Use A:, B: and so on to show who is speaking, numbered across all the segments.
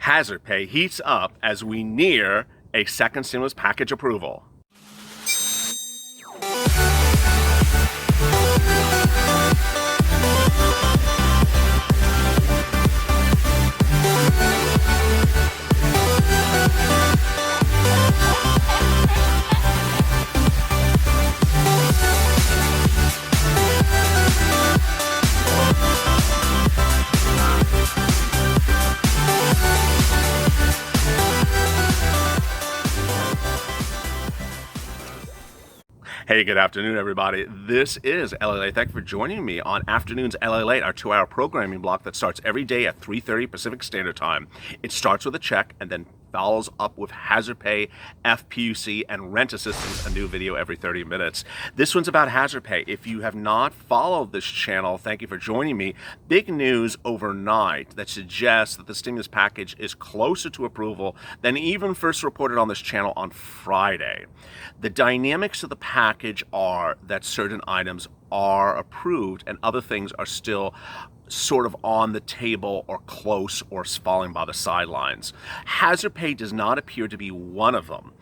A: Hazard pay heats up as we near a second stimulus package approval. Hey, good afternoon, everybody. This is LALATE. Thank you for joining me on Afternoons LALATE, our 2-hour programming block that starts every day at 3:30 Pacific Standard Time. It starts with a check and then follows up with hazard pay, FPUC, and rent assistance, a new video every 30 minutes. This one's about hazard pay. If you have not followed this channel, thank you for joining me. Big news overnight that suggests that the stimulus package is closer to approval than even first reported on this channel on Friday. The dynamics of the package are that certain items are approved and other things are still sort of on the table or close or falling by the sidelines. Hazard pay does not appear to be one of them.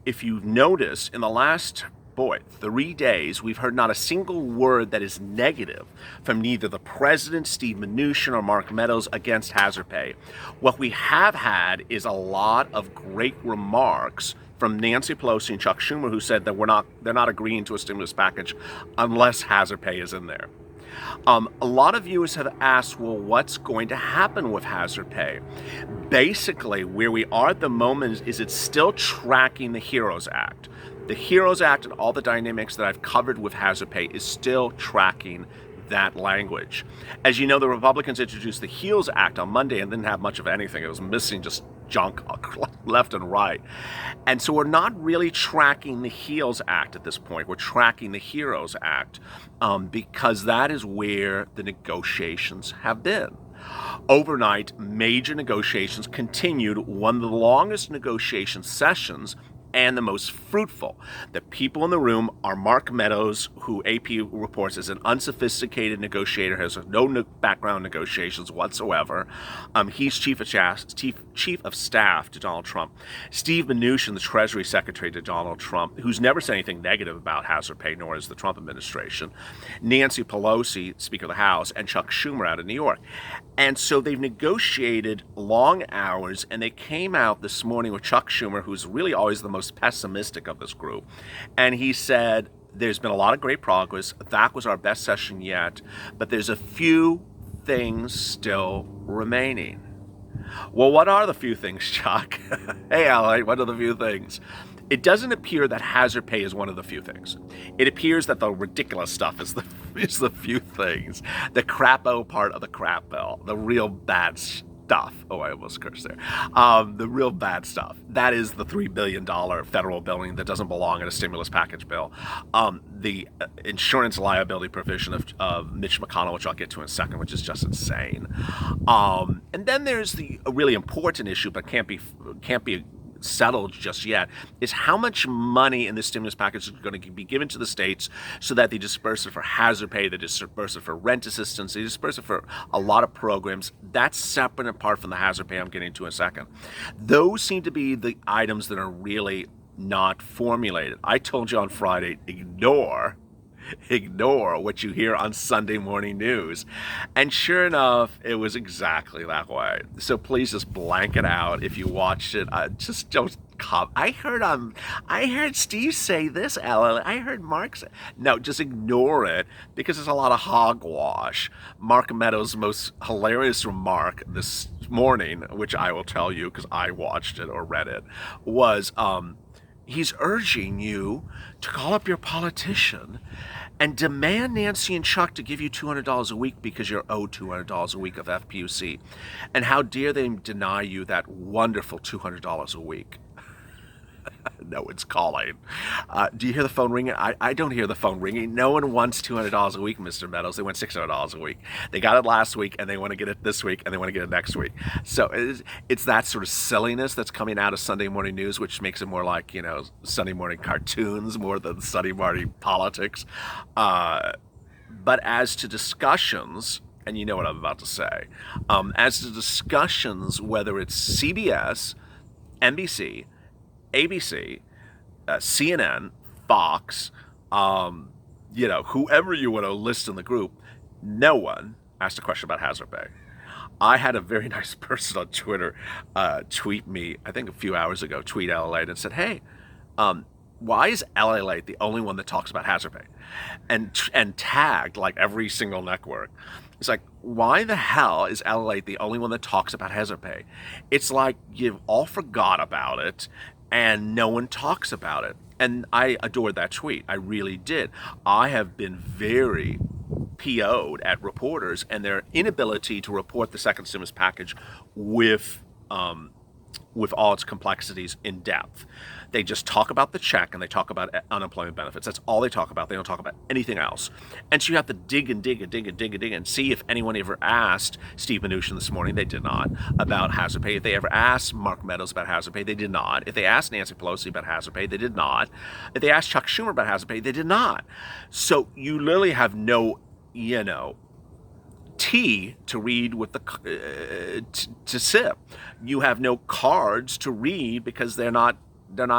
A: If you've noticed, in the last 3 days, we've heard not a single word that is negative from neither the president, Steve Mnuchin, or Mark Meadows against hazard pay. What we have had is a lot of great remarks from Nancy Pelosi and Chuck Schumer, who said that they're not agreeing to a stimulus package unless hazard pay is in there. A lot of viewers have asked, well, what's going to happen with hazard pay? Basically, where we are at the moment is it's still tracking the HEROES Act. The HEROES Act and all the dynamics that I've covered with hazard pay is still tracking that language. As you know, the Republicans introduced the HEALS Act on Monday and didn't have much of anything. It was missing just junk left and right. And so we're not really tracking the HEALS Act at this point. We're tracking the HEROES Act because that is where the negotiations have been. Overnight, major negotiations continued, one of the longest negotiation sessions and the most fruitful. The people in the room are Mark Meadows, who AP reports is an unsophisticated negotiator, has no background negotiations whatsoever. He's chief of staff to Donald Trump. Steve Mnuchin, the Treasury Secretary to Donald Trump, who's never said anything negative about hazard pay, nor is the Trump administration. Nancy Pelosi, Speaker of the House, and Chuck Schumer out of New York. And so they've negotiated long hours, and they came out this morning with Chuck Schumer, who's really always the most pessimistic of this group. And he said, there's been a lot of great progress. That was our best session yet, but there's a few things still remaining. Well, what are the few things, Chuck? Hey, Allie, what are the few things? It doesn't appear that hazard pay is one of the few things. It appears that the ridiculous stuff is the few things. The crapo part of the crap bill, the real bad stuff. Oh, I almost cursed there. The real bad stuff. That is the $3 billion federal billing that doesn't belong in a stimulus package bill. The insurance liability provision of Mitch McConnell, which I'll get to in a second, which is just insane. And then there's the really important issue, but can't be settled just yet, is how much money in this stimulus package is going to be given to the states so that they disperse it for hazard pay, they disperse it for rent assistance, they disperse it for a lot of programs. That's separate and apart from the hazard pay I'm getting to in a second. Those seem to be the items that are really not formulated. I told you on Friday, ignore what you hear on Sunday morning news. And sure enough, it was exactly that way. So please just blank it out if you watched it. Just don't come. I heard Steve say this, Ellen. I heard Mark say. No, just ignore it because there's a lot of hogwash. Mark Meadows' most hilarious remark this morning, which I will tell you because I watched it or read it, was he's urging you to call up your politician and demand Nancy and Chuck to give you $200 a week because you're owed $200 a week of FPUC. And how dare they deny you that wonderful $200 a week? No one's calling. Do you hear the phone ringing? I don't hear the phone ringing. No one wants $200 a week, Mr. Meadows. They want $600 a week. They got it last week, and they want to get it this week, and they want to get it next week. So it's that sort of silliness that's coming out of Sunday morning news, which makes it more like, Sunday morning cartoons more than Sunday morning politics. But as to discussions, and you know what I'm about to say, as to discussions, whether it's CBS, NBC, ABC, CNN, Fox, whoever you want to list in the group, no one asked a question about hazard pay. I had a very nice person on Twitter tweet me, I think a few hours ago, tweet LALATE and said, hey, why is LALATE the only one that talks about hazard pay? And tagged like every single network. It's like, why the hell is LALATE the only one that talks about hazard pay? It's like you've all forgot about it and no one talks about it. And I adored that tweet. I really did. I have been very PO'd at reporters and their inability to report the second stimulus package with all its complexities in depth. They just talk about the check and they talk about unemployment benefits. That's all they talk about. They don't talk about anything else. And so you have to dig and see if anyone ever asked Steve Mnuchin this morning. They did not, about hazard pay. If they ever asked Mark Meadows about hazard pay, they did not. If they asked Nancy Pelosi about hazard pay, they did not. If they asked Chuck Schumer about hazard pay, they did not. So you literally have no, tea to read with the to sip. You have no cards to read because they're not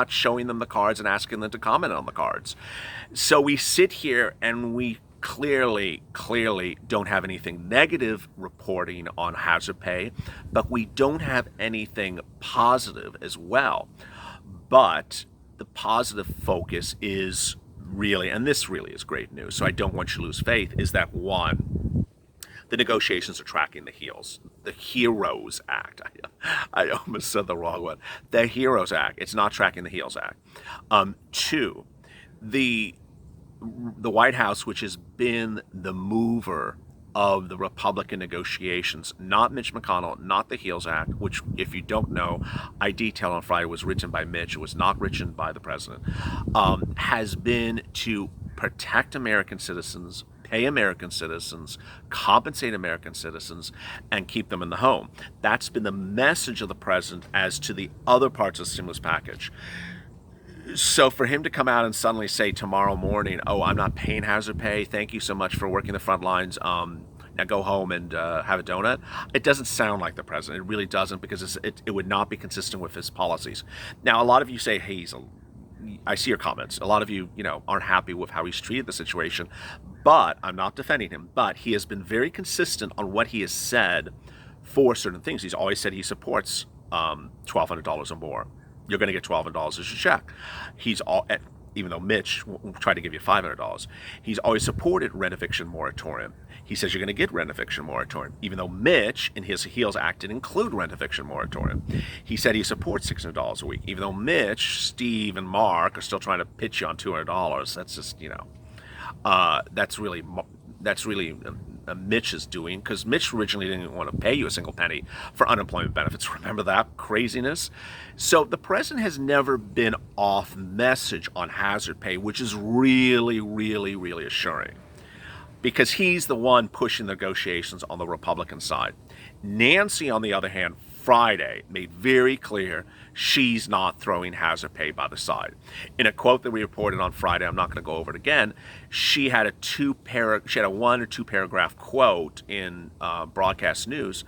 A: showing them the cards and asking them to comment on the cards. So we sit here and we clearly don't have anything negative reporting on hazard pay, but we don't have anything positive as well. But the positive focus is really, and this really is great news, so I don't want you to lose faith, is that one, the negotiations are tracking the HEROES Act. I almost said the wrong one. The HEROES Act. It's not tracking the HEALS Act. Two, the White House, which has been the mover of the Republican negotiations, not Mitch McConnell, not the HEALS Act, which, if you don't know, I detailed on Friday, was written by Mitch. It was not written by the president, has been to protect American citizens, pay American citizens, compensate American citizens, and keep them in the home. That's been the message of the president as to the other parts of the stimulus package. So for him to come out and suddenly say tomorrow morning, oh, I'm not paying hazard pay, thank you so much for working the front lines, now go home and have a donut, it doesn't sound like the president. It really doesn't, because it would not be consistent with his policies. Now, a lot of you say, hey, I see your comments. A lot of you, aren't happy with how he's treated the situation, but I'm not defending him. But he has been very consistent on what he has said for certain things. He's always said he supports $1,200 or more. You're going to get $1,200 as your check. Even though Mitch tried to give you $500, he's always supported rent eviction moratorium. He says you're going to get rent eviction moratorium, even though Mitch, in his HEALS Act, didn't include rent eviction moratorium. He said he supports $600 a week, even though Mitch, Steve, and Mark are still trying to pitch you on $200. That's just, that's really Mitch's doing, because Mitch originally didn't want to pay you a single penny for unemployment benefits. Remember that craziness? So the president has never been off message on hazard pay, which is really, really, really assuring, because he's the one pushing negotiations on the Republican side. Nancy, on the other hand, Friday made very clear she's not throwing hazard pay by the side. In a quote that we reported on Friday, I'm not going to go over it again, she had a 1 or 2 paragraph quote in broadcast news,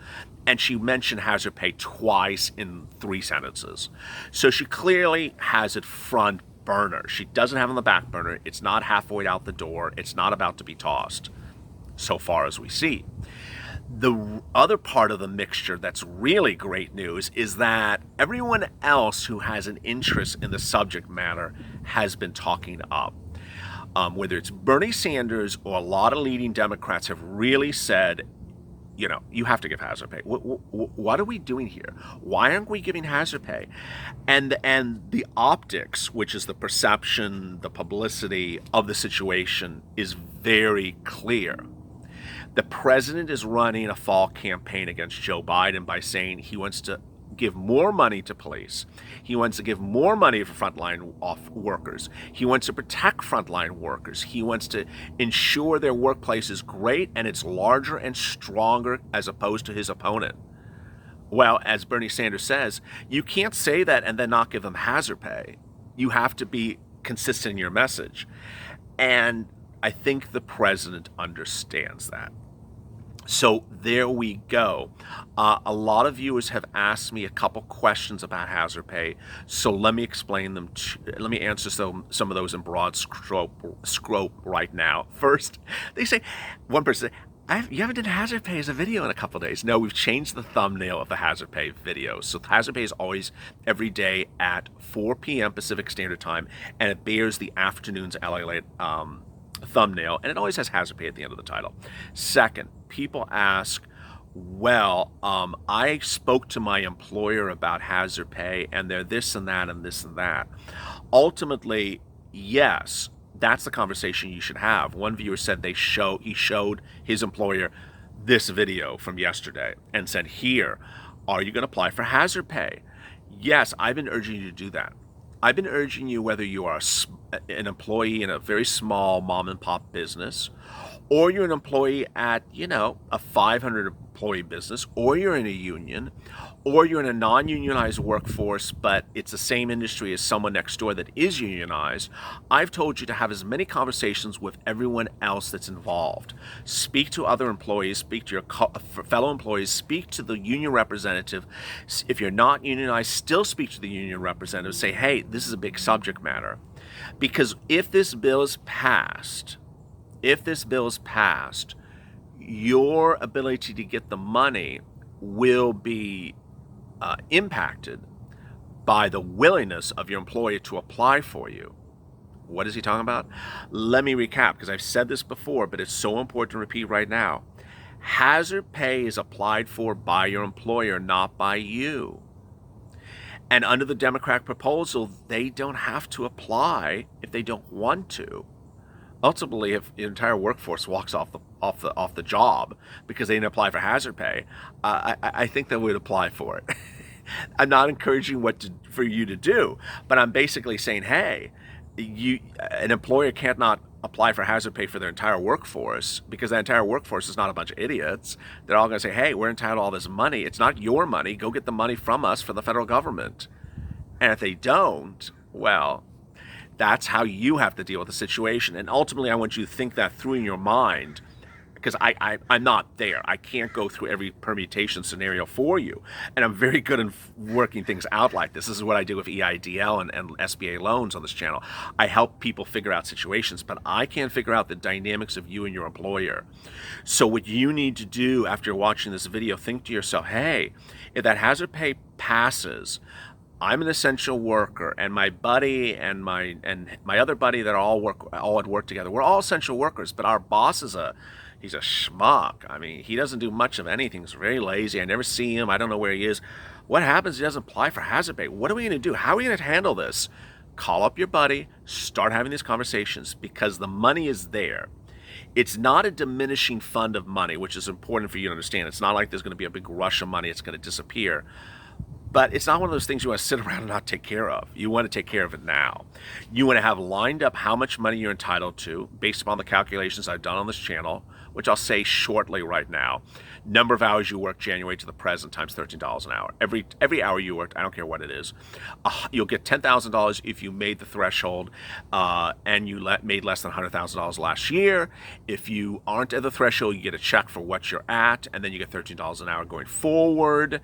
A: and she mentioned hazard pay twice in 3 sentences. So she clearly has it front burner. She doesn't have it on the back burner. It's not halfway out the door. It's not about to be tossed, so far as we see. The other part of the mixture that's really great news is that everyone else who has an interest in the subject matter has been talking up. Whether it's Bernie Sanders or a lot of leading Democrats have really said, you have to give hazard pay. What are we doing here? Why aren't we giving hazard pay? And the optics, which is the perception, the publicity of the situation, is very clear. The president is running a fall campaign against Joe Biden by saying he wants to give more money to police. He wants to give more money for frontline workers. He wants to protect frontline workers. He wants to ensure their workplace is great and it's larger and stronger as opposed to his opponent. Well, as Bernie Sanders says, you can't say that and then not give them hazard pay. You have to be consistent in your message. And I think the president understands that. So there we go. A lot of viewers have asked me a couple questions about hazard pay, so let me explain them. Let me answer some of those in broad scope right now. First, they say, one person said, you haven't done hazard pay as a video in a couple days. No, we've changed the thumbnail of the hazard pay video. So hazard pay is always every day at 4 p.m. Pacific Standard Time, and it bears the afternoon's LALATE thumbnail, and it always has hazard pay at the end of the title. Second, people ask, well, I spoke to my employer about hazard pay, and they're this and that and this and that. Ultimately, yes, that's the conversation you should have. One viewer said he showed his employer this video from yesterday and said, here, are you going to apply for hazard pay? Yes, I've been urging you to do that. I've been urging you, whether you are an employee in a very small mom and pop business, or you're an employee at, a 500 employee business, or you're in a union, or you're in a non-unionized workforce, but it's the same industry as someone next door that is unionized. I've told you to have as many conversations with everyone else that's involved. Speak to other employees, speak to your fellow employees, speak to the union representative. If you're not unionized, still speak to the union representative. Say, hey, this is a big subject matter. Because if this bill is passed, your ability to get the money will be impacted by the willingness of your employer to apply for you. What is he talking about? Let me recap, because I've said this before, but it's so important to repeat right now. Hazard pay is applied for by your employer, not by you. And under the Democrat proposal, they don't have to apply if they don't want to. Ultimately, if the entire workforce walks off the job because they didn't apply for hazard pay, I think they would apply for it. I'm not encouraging for you to do, but I'm basically saying, hey, an employer can't not apply for hazard pay for their entire workforce, because that entire workforce is not a bunch of idiots. They're all going to say, hey, we're entitled to all this money. It's not your money. Go get the money from us for the federal government. And if they don't, well, that's how you have to deal with the situation. And ultimately, I want you to think that through in your mind, because I'm not there. I can't go through every permutation scenario for you. And I'm very good in working things out like this. This is what I do with EIDL and SBA loans on this channel. I help people figure out situations, but I can't figure out the dynamics of you and your employer. So what you need to do after you're watching this video, think to yourself, hey, if that hazard pay passes, I'm an essential worker, and my buddy and my other buddy that all at work together. We're all essential workers, but our boss he's a schmuck. I mean, he doesn't do much of anything. He's very lazy. I never see him. I don't know where he is. What happens if he doesn't apply for hazard pay? What are we going to do? How are we going to handle this? Call up your buddy, start having these conversations, because the money is there. It's not a diminishing fund of money, which is important for you to understand. It's not like there's going to be a big rush of money. It's going to disappear. But it's not one of those things you want to sit around and not take care of. You want to take care of it now. You want to have lined up how much money you're entitled to based upon the calculations I've done on this channel, which I'll say shortly right now. Number of hours you worked January to the present times $13 an hour. Every hour you worked, I don't care what it is, you'll get $10,000 if you made the threshold and you made less than $100,000 last year. If you aren't at the threshold, you get a check for what you're at, and then you get $13 an hour going forward.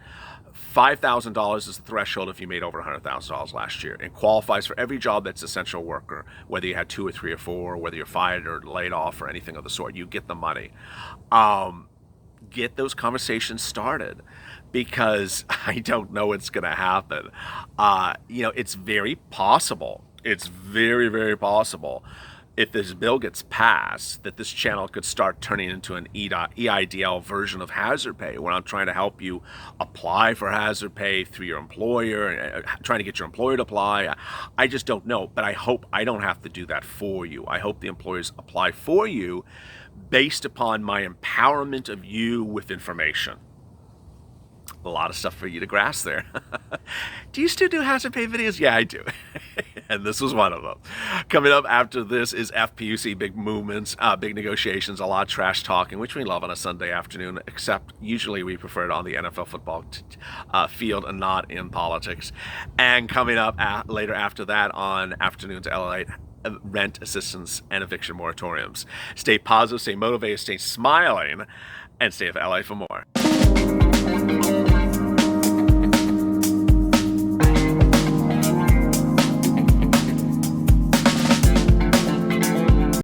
A: $5,000 is the threshold if you made over $100,000 last year, and qualifies for every job that's essential worker, whether you had 2 or 3 or 4, whether you're fired or laid off or anything of the sort. You get the money. Get those conversations started, because I don't know what's going to happen. It's very possible. It's very, very possible, if this bill gets passed, that this channel could start turning into an EIDL version of hazard pay, where I'm trying to help you apply for hazard pay through your employer, and trying to get your employer to apply. I just don't know, but I hope I don't have to do that for you. I hope the employers apply for you based upon my empowerment of you with information. A lot of stuff for you to grasp there. Do you still do hazard pay videos? Yeah, I do. And this was one of them. Coming up after this is FPUC, big movements, big negotiations, a lot of trash talking, which we love on a Sunday afternoon, except usually we prefer it on the NFL football field and not in politics. And coming up later after that on Afternoons LALATE, rent assistance and eviction moratoriums. Stay positive, stay motivated, stay smiling. and stay with LA for more.